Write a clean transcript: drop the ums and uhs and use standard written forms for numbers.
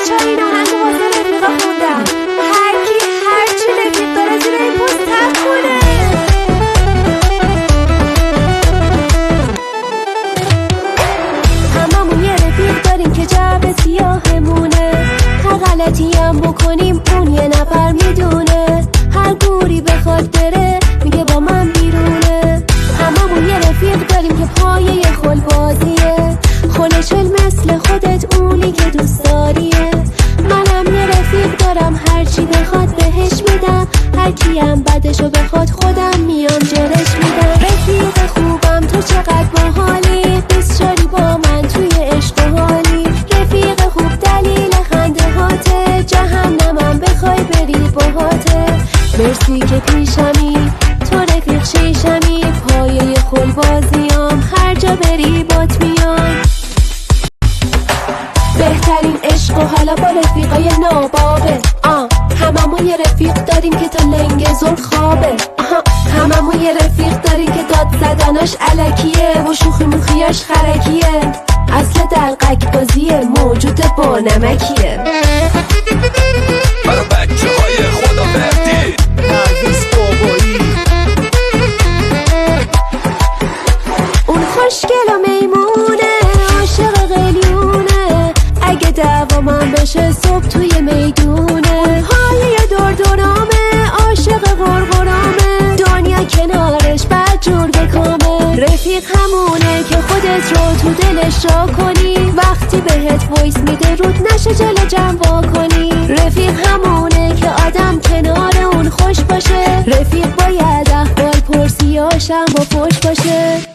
بچه‌ها این آهنگو واسه رفیقا خوندم. هر کی هر چی رفیق داره زیر این پست تب کنه. هممون یه رفیق داریم که جو سیاهمونه. هر غلطی هم بکنیم اون یه نفر میدونه. هر گوری بخواد بره میگه با من بیرونه. هممون یه رفیق داریم که پایه خلبازیه. خلچل مثل خودت اونی که دوست داریه. منم یه رفیق دارم هرچی بخواد بهش میدم. هر کیم بدشو بخواد خودم میام جلش میدم. رفیق خوبم تو چقدر باحالی. دوست داری با من توی عشق و حالی. رفیق خوب دلیل خنده هاته. جهنمم بخوای بری باهاته. مرسی که پیشمی تو رفیق شیشمی. پایه خلبازیام هر جا بری بات میام. بهترین عشق و حالا با رفیقای نابابه. هممون یه رفیق داریم که تا لنگ زور خوابه. هممون یه رفیق داریم که داد زدناش علکیه و شوخی موخیاش خرکیه. اصل دلقک بازیه موجود با نمکیه. برا بچه های خدا بردی پرویز بابایی. اون خوشگل و میمونه عاشق قلیونه. اگه دعوا من بشه صبح توی میدونه. حالی دور دورامه عاشق غرغرامه. دنیا کنارش بدجور بکامه. رفیق همونه که خودت رو تو دلش جا کنی. وقتی بهت وایس میده رود نشه جلو جمع وا کنی. رفیق همونه که آدم کنار اون خوش باشه. رفیق باید احوال پرسیاشم با پشت باشه.